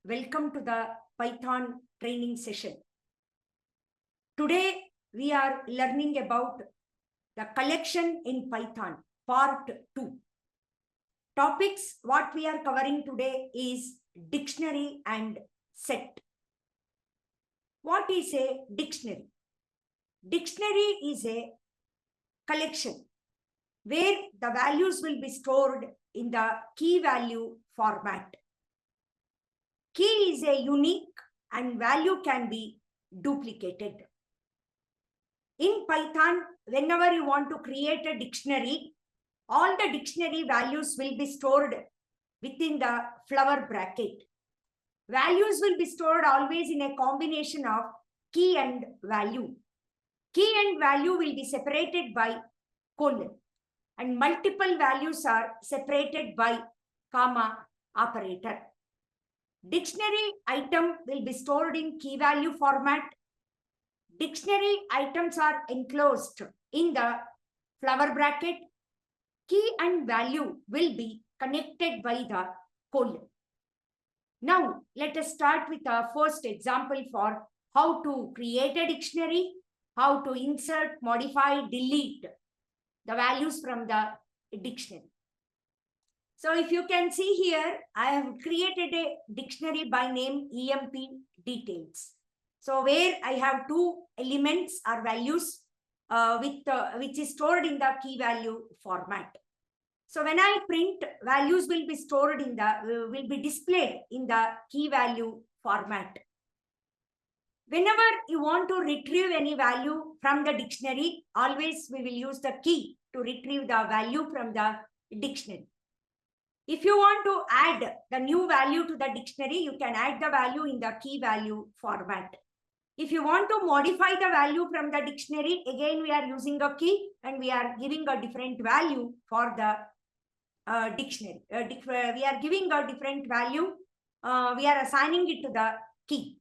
welcome to the Python training session. Today we are learning about the collection in Python, part 2. Topics what we are covering today is dictionary and set. What is a dictionary? Dictionary is a collection where the values will be stored in the key value format. Key is a unique and value can be duplicated. In Python, whenever you want to create a dictionary, all the dictionary values will be stored within the flower bracket. Values will be stored always in a combination of key and value. Key and value will be separated by colon, and multiple values are separated by comma operator. Dictionary item will be stored in key value format. Dictionary items are enclosed in the flower bracket. Key and value will be connected by the colon. Now, let us start with our first example for how to create a dictionary, how to insert, modify, delete the values from the dictionary. So if you can see here, I have created a dictionary by name EMP details. So where I have two elements or values which is stored in the key value format. So when I print, values will be stored in the, will be displayed in the key value format. Whenever you want to retrieve any value from the dictionary, always we will use the key to retrieve the value from the dictionary. If you want to add the new value to the dictionary, you can add the value in the key value format. If you want to modify the value from the dictionary, again we are using a key and we are giving a different value for the dictionary. We are giving a different value. We are assigning it to the key.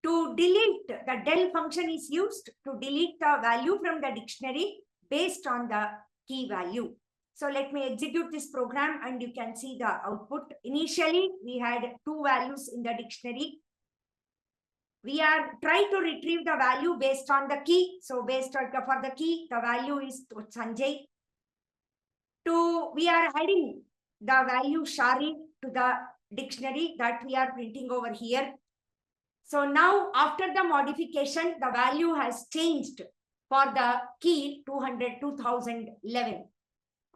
To delete, the del function is used to delete the value from the dictionary based on the key value. So let me execute this program and you can see the output. Initially, we had two values in the dictionary. We are trying to retrieve the value based on the key. So based on for the key, the value is Sanjay. We are adding the value Shari to the dictionary that we are printing over here. So now after the modification, the value has changed for the key 2011.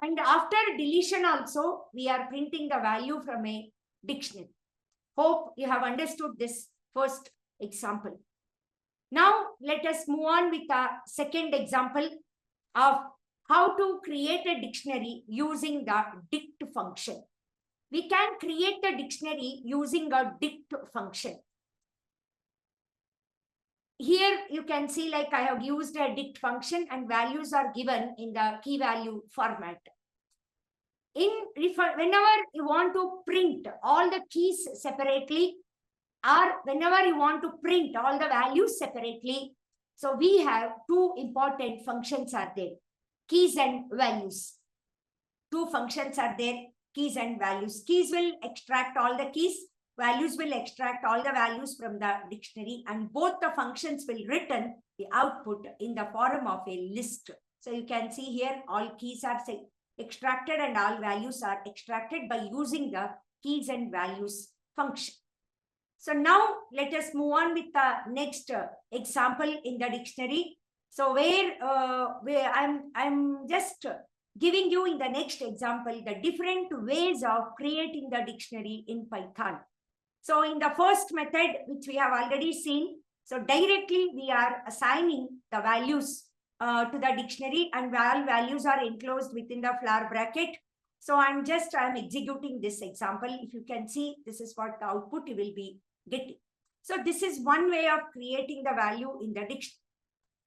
And after deletion also, we are printing the value from a dictionary. Hope you have understood this first example. Now, let us move on with the second example of how to create a dictionary using the dict function. We can create a dictionary using a dict function. Here you can see like I have used a dict function and values are given in the key value format. Whenever you want to print all the keys separately or whenever you want to print all the values separately, so we have two important functions are there, keys and values. Two functions are there, keys and values. Keys will extract all the keys. Values will extract all the values from the dictionary and both the functions will return the output in the form of a list. So you can see here all keys are extracted and all values are extracted by using the keys and values function. So now let us move on with the next example in the dictionary. So where I'm just giving you in the next example the different ways of creating the dictionary in Python. So in the first method, which we have already seen, so directly we are assigning the values to the dictionary and all values are enclosed within the flower bracket. So I'm executing this example. If you can see, this is what the output you will be getting. So this is one way of creating the value in the dictionary.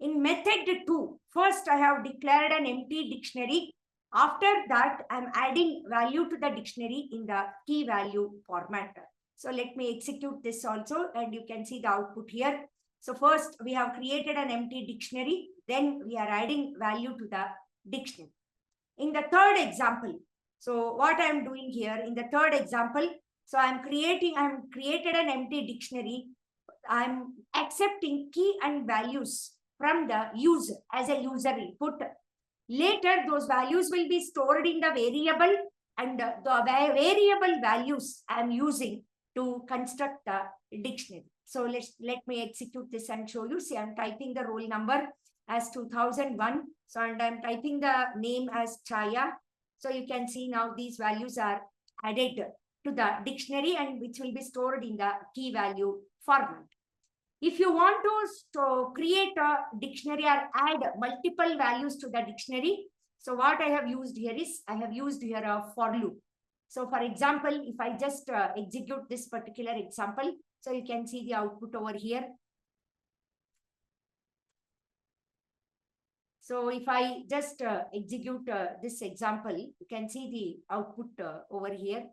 In method 2, first I have declared an empty dictionary. After that, I'm adding value to the dictionary in the key value format. So let me execute this also and you can see the output here. So first we have created an empty dictionary. Then we are adding value to the dictionary. In the third example, so what I am doing here in the third example, So I'm created an empty dictionary. I'm accepting key and values from the user as a user input. Later, those values will be stored in the variable, and the variable values I'm using to construct the dictionary. So let me execute this and show you. See, I'm typing the roll number as 2001. So, and I'm typing the name as Chaya. So you can see now these values are added to the dictionary and which will be stored in the key value format. If you want to create a dictionary or add multiple values to the dictionary, so what I have used here is, I have used here a for loop. So for example, if I just execute this particular example, so you can see the output over here. So if I just execute this example, you can see the output over here.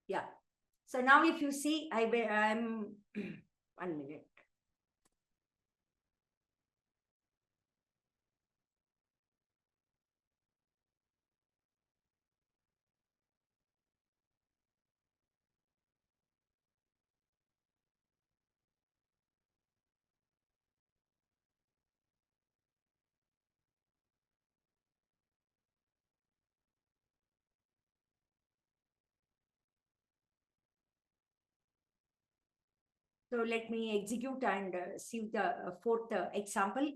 Yeah. So now if you see, I'm 1 minute. So let me execute and see the fourth example.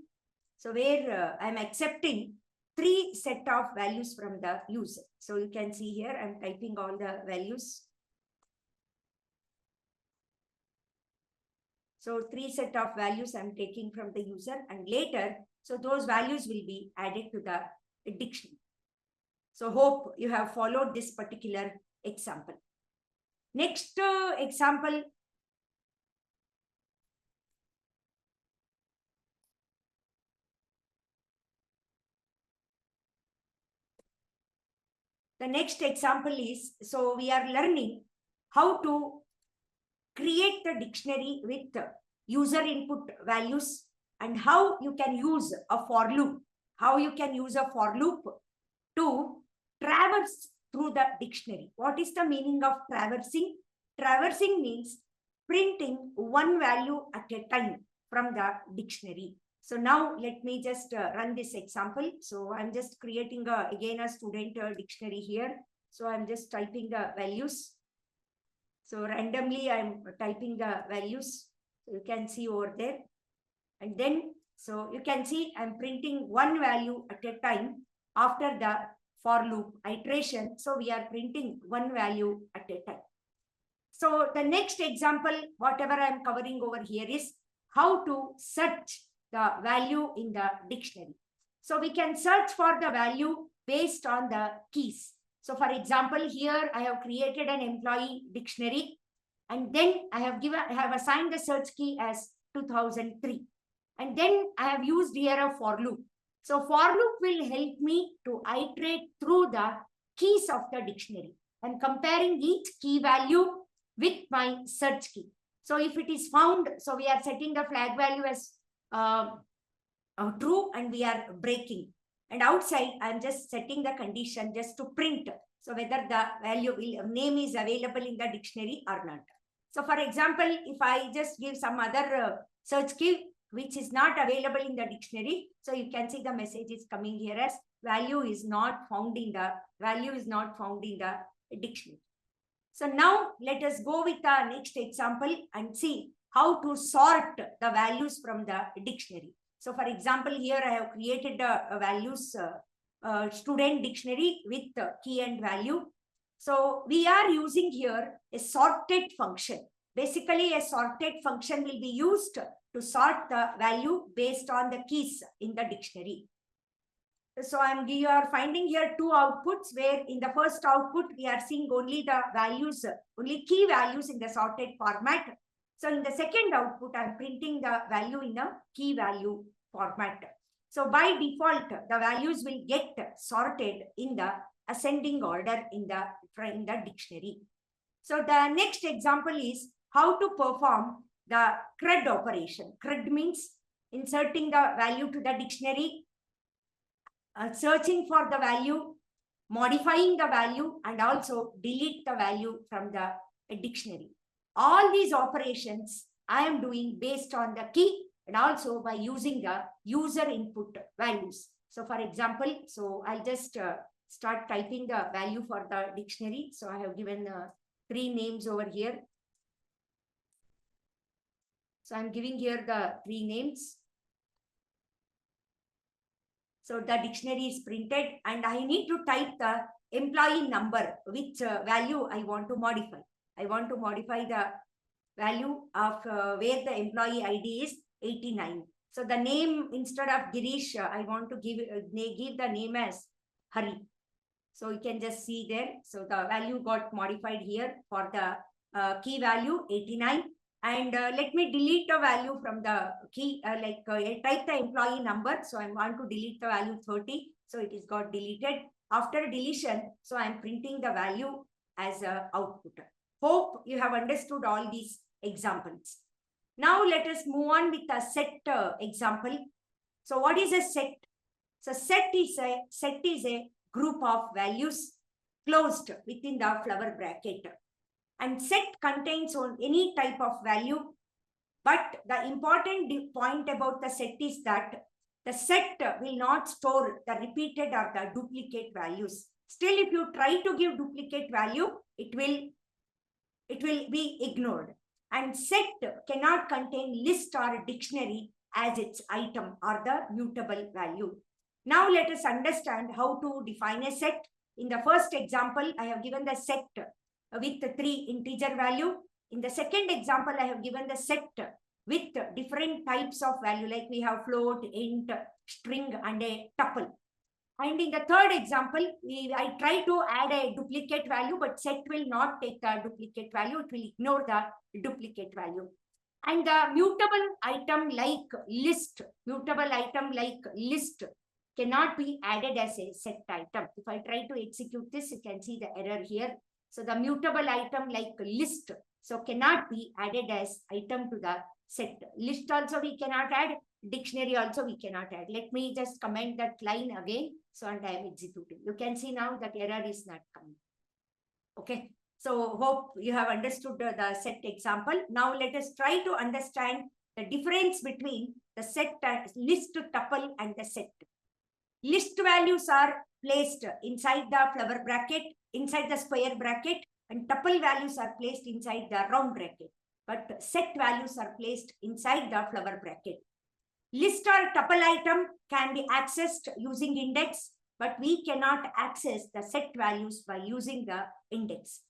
So where I'm accepting 3 set of values from the user. So you can see here, I'm typing all the values. So 3 set of values I'm taking from the user, and later, so those values will be added to the dictionary. So hope you have followed this particular example. Next example. The next example is, so we are learning how to create the dictionary with user input values and how you can use a for loop, to traverse through the dictionary. What is the meaning of traversing? Traversing means printing one value at a time from the dictionary. So now let me just run this example. So I'm just creating again a student dictionary here. So I'm just typing the values. So randomly I'm typing the values. So you can see over there. And then, so you can see I'm printing one value at a time after the for loop iteration. So we are printing one value at a time. So the next example, whatever I'm covering over here, is how to search the value in the dictionary. So we can search for the value based on the keys. So for example, here I have created an employee dictionary, and then I have assigned the search key as 2003. And then I have used here a for loop. So for loop will help me to iterate through the keys of the dictionary and comparing each key value with my search key. So if it is found, so we are setting the flag value as true and we are breaking. And outside, I'm just setting the condition just to print. So whether the name is available in the dictionary or not. So for example, if I just give some other search key, which is not available in the dictionary, so you can see the message is coming here as value is not found in the dictionary. So now let us go with the next example and see how to sort the values from the dictionary. So for example, here I have created a values student dictionary with key and value. So we are using here a sorted function. Basically, a sorted function will be used to sort the value based on the keys in the dictionary. So we are finding here 2 outputs, where in the first output, we are seeing only the values, only key values in the sorted format. So in the second output, I'm printing the value in a key value format. So by default, the values will get sorted in the ascending order in the dictionary. So the next example is how to perform the CRUD operation. CRUD means inserting the value to the dictionary, searching for the value, modifying the value, and also delete the value from the dictionary. All these operations I am doing based on the key and also by using the user input values. So for example, so I'll just start typing the value for the dictionary. So I have given 3 names over here. So I'm giving here the 3 names. So the dictionary is printed and I need to type the employee number, which value I want to modify. I want to modify the value of where the employee ID is 89. So the name, instead of Girish, I want to give the name as Hari. So you can just see there. So the value got modified here for the key value 89. And let me delete the value from the key, I type the employee number. So I want to delete the value 30. So it is got deleted. After deletion, so I'm printing the value as a output. Hope you have understood all these examples. Now let us move on with a set example. So what is a set? So set is a group of values closed within the flower bracket. And set contains on any type of value. But the important point about the set is that the set will not store the repeated or the duplicate values. Still, if you try to give duplicate value, it will be ignored. And set cannot contain list or dictionary as its item or the mutable value. Now let us understand how to define a set. In the first example, I have given the set with 3 integer value. In the second example, I have given the set with different types of value, like we have float, int, string, and a tuple. And in the third example, I try to add a duplicate value, but set will not take the duplicate value. It will ignore the duplicate value. And the mutable item like list cannot be added as a set item. If I try to execute this, you can see the error here. So the mutable item like list, so cannot be added as item to the set. List also we cannot add, dictionary also we cannot add. Let me just comment that line again. So and I am executing. You can see now that error is not coming. Okay. So hope you have understood the set example. Now let us try to understand the difference between the set list tuple and the set. List values are placed inside the flower bracket, inside the square bracket, and tuple values are placed inside the round bracket. But set values are placed inside the flower bracket. List or tuple item can be accessed using index, but we cannot access the set values by using the index.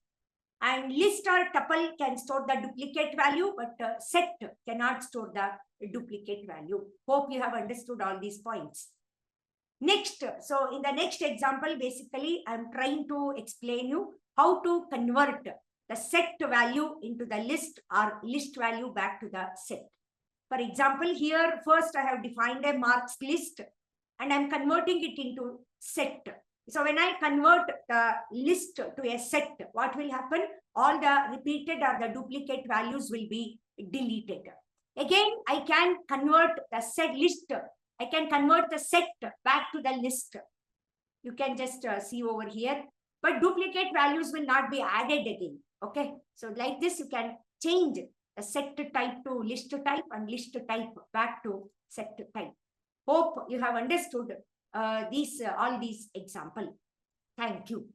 And list or tuple can store the duplicate value, but set cannot store the duplicate value. Hope you have understood all these points. Next, so in the next example, basically, I'm trying to explain you how to convert the set value into the list or list value back to the set. For example, here first I have defined a marks list and I'm converting it into set. So when I convert the list to a set, what will happen? All the repeated or the duplicate values will be deleted. Again, I can convert the set list. I can convert the set back to the list. You can just see over here. But duplicate values will not be added again. Okay. So like this, you can change the set type to list type and list type back to set type. Hope you have understood all these examples. Thank you.